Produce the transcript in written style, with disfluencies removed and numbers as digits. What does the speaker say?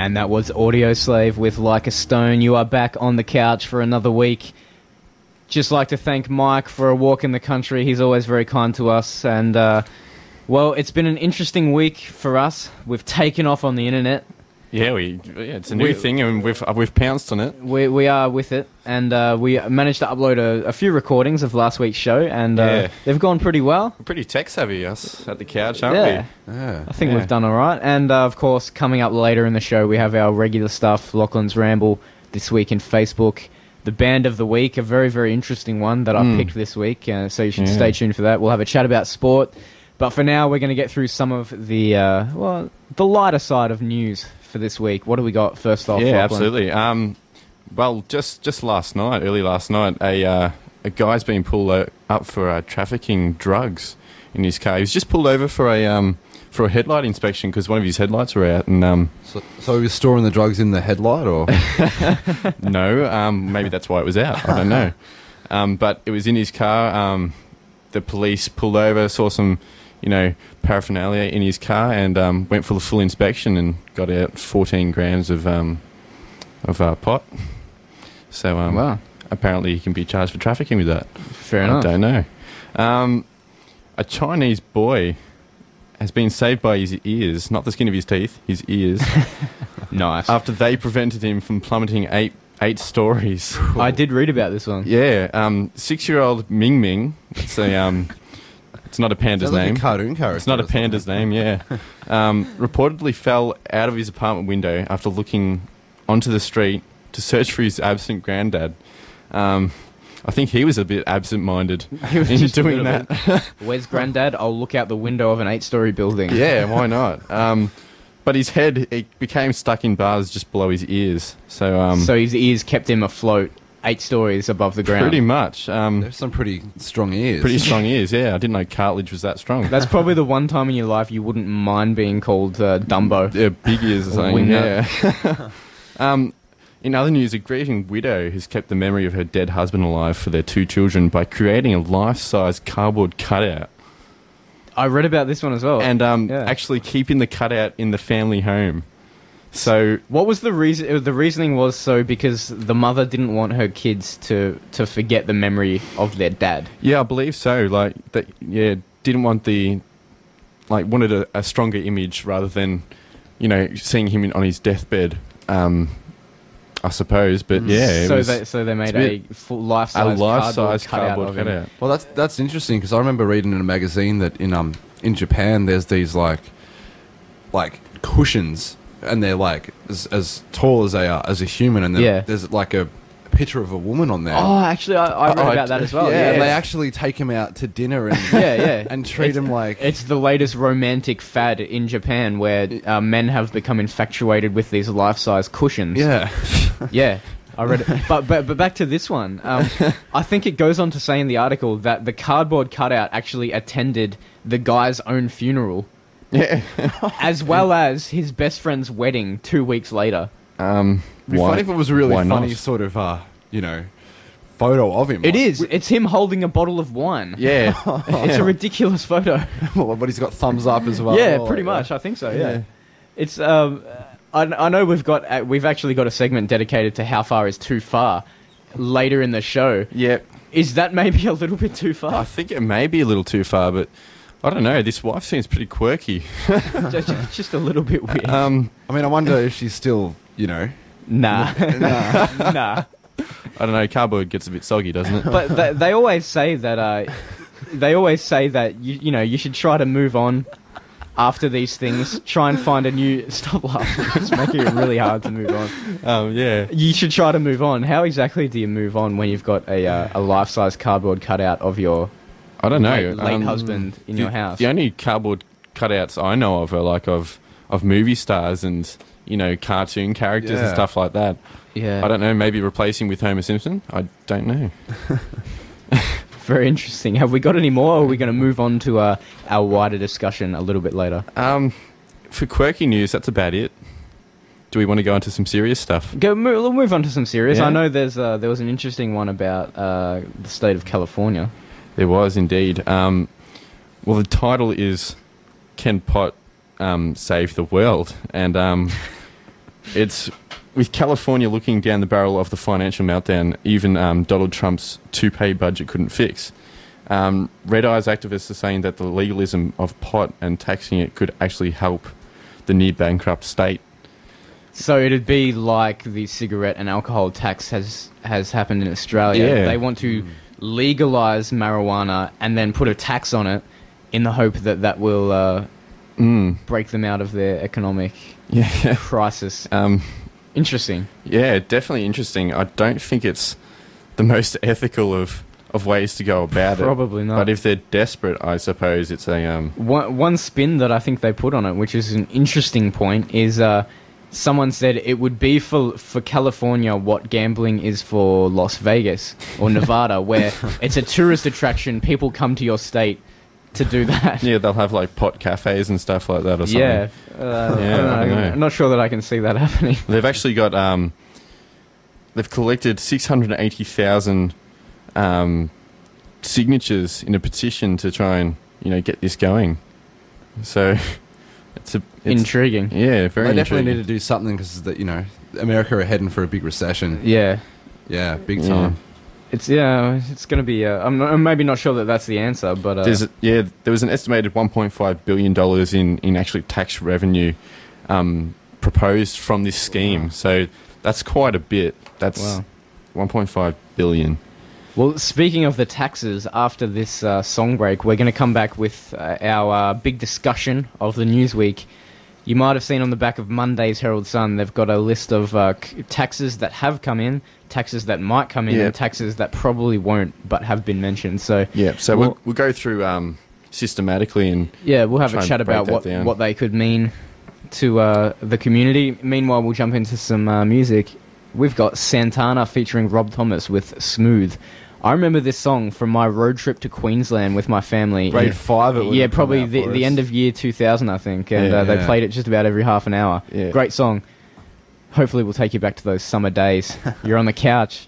And that was Audio Slave with Like a Stone. You are back on the couch for another week. Just like to thank Mike for a walk in the country. He's always very kind to us. And, well, it's been an interesting week for us. We've taken off on the internet. Yeah, it's a new thing, and we've pounced on it. We are with it, and we managed to upload a few recordings of last week's show, and they've gone pretty well. We're pretty tech-savvy, us, at the couch, aren't we? Yeah, I think we've done all right. And, of course, coming up later in the show, we have our regular stuff, Lachlan's Ramble, This Week in Facebook, the Band of the Week, a very, very interesting one that I picked this week, so you should stay tuned for that. We'll have a chat about sport, but for now, we're going to get through some of the lighter side of news for this week. What do we got first off? Yeah, Lachlan? absolutely. Well, just early last night, a guy's been pulled up for trafficking drugs in his car. He was just pulled over for a headlight inspection because one of his headlights were out. And so he was storing the drugs in the headlight, or no? Maybe that's why it was out. I don't know. But it was in his car. The police pulled over, saw some paraphernalia in his car, and went for the full inspection and got out 14 grams of pot. So wow. Apparently he can be charged for trafficking with that. Fair enough. I don't know. A Chinese boy has been saved by his ears, not the skin of his teeth, his ears. Nice. After they prevented him from plummeting eight stories. I did read about this one. Yeah. 6-year-old Ming Ming. It's not a panda's sounds like name. a cartoon character. It's not a panda's name, yeah. Reportedly fell out of his apartment window after looking onto the street to search for his absent granddad. I think he was a bit absent-minded in doing that. Where's Granddad? I'll look out the window of an 8-story building. Yeah, why not? But his head, it became stuck in bars just below his ears. So his ears kept him afloat 8 stories above the ground. Pretty much. There's some pretty strong ears. Pretty strong ears, yeah. I didn't know cartilage was that strong. That's probably the one time in your life you wouldn't mind being called Dumbo. Yeah, big ears or something, yeah. In other news, a grieving widow has kept the memory of her dead husband alive for their 2 children by creating a life-size cardboard cutout. I read about this one as well. And actually keeping the cutout in the family home. So what was the reason? The reasoning was because the mother didn't want her kids to forget the memory of their dad. Yeah, I believe so. Didn't want wanted a stronger image rather than, seeing him on his deathbed. I suppose, but yeah. So they made a full life-size cardboard cutout. Well, that's interesting because I remember reading in a magazine that in Japan there's these like cushions, and they're like as tall as they are as a human, and there's like a picture of a woman on there. Oh, actually, I read about that as well. Yeah, and they actually take him out to dinner and and treat him like... It's the latest romantic fad in Japan where men have become infatuated with these life-size cushions. Yeah. Yeah, I read it. But back to this one. I think it goes on to say in the article that the cardboard cutout actually attended the guy's own funeral. Yeah. As well as his best friend's wedding 2 weeks later. It'd be funny if it was a really funny sort of, photo of him. It is. It's him holding a bottle of wine. Yeah. It's a ridiculous photo. But he's got thumbs up as well. Yeah, pretty much. I think so, yeah. It's, I know we've actually got a segment dedicated to how far is too far later in the show. Yeah. Is that maybe a little bit too far? I think it may be a little too far, but I don't know. This wife seems pretty quirky. just a little bit weird. I wonder if she's still, Nah. Nah. I don't know. Cardboard gets a bit soggy, doesn't it? But they always say that. You should try to move on after these things. Try and find a new. Stop laughing. It's making it really hard to move on. Yeah. You should try to move on. How exactly do you move on when you've got a life-size cardboard cutout of your? I don't know. Late husband in your house. The only cardboard cutouts I know of are of movie stars and cartoon characters and stuff like that. Yeah. I don't know. Maybe replacing with Homer Simpson. I don't know. Very interesting. Have we got any more, or are we going to move on to our wider discussion a little bit later? For quirky news, that's about it. Do we want to go into some serious stuff? We'll move on to some serious. Yeah. I know there was an interesting one about the state of California. There was indeed. Well, the title is "Can Pot Save the World?" And It's with California looking down the barrel of the financial meltdown, even Donald Trump's toupee budget couldn't fix. Red Eyes activists are saying that the legalism of pot and taxing it could actually help the near-bankrupt state. So it'd be like the cigarette and alcohol tax has happened in Australia. Yeah. They want to legalise marijuana and then put a tax on it in the hope that that will break them out of their economic crisis. Interesting. Yeah, definitely interesting. I don't think it's the most ethical of ways to go about it. Probably not. But if they're desperate, I suppose it's a... One spin that I think they put on it, which is an interesting point, is someone said it would be for California what gambling is for Las Vegas or Nevada, where it's a tourist attraction. People come to your state to do that. Yeah, they'll have like pot cafes and stuff like that or something. Yeah. I don't know. I'm not sure that I can see that happening. They've actually got... they've collected 680,000... signatures in a petition to try and get this going. So it's intriguing. Yeah, very. They definitely intriguing. need to do something because America are heading for a big recession. Yeah, big time. It's going to be. I'm maybe not sure that that's the answer, but there was an estimated $1.5 billion in actually tax revenue proposed from this scheme. Wow. So that's quite a bit. That's 1.5 billion. Well, speaking of the taxes, after this song break, we're going to come back with our big discussion of the news week. You might have seen on the back of Monday's Herald Sun, they've got a list of taxes that have come in, taxes that might come in, and taxes that probably won't but have been mentioned. So we'll go through systematically and we'll have a chat about what they could mean to the community. Meanwhile, we'll jump into some music. We've got Santana featuring Rob Thomas with Smooth. I remember this song from my road trip to Queensland with my family. Grade 5 it would probably the end of year 2000, I think. And they played it just about every half an hour. Yeah. Great song. Hopefully we'll take you back to those summer days. You're on the couch.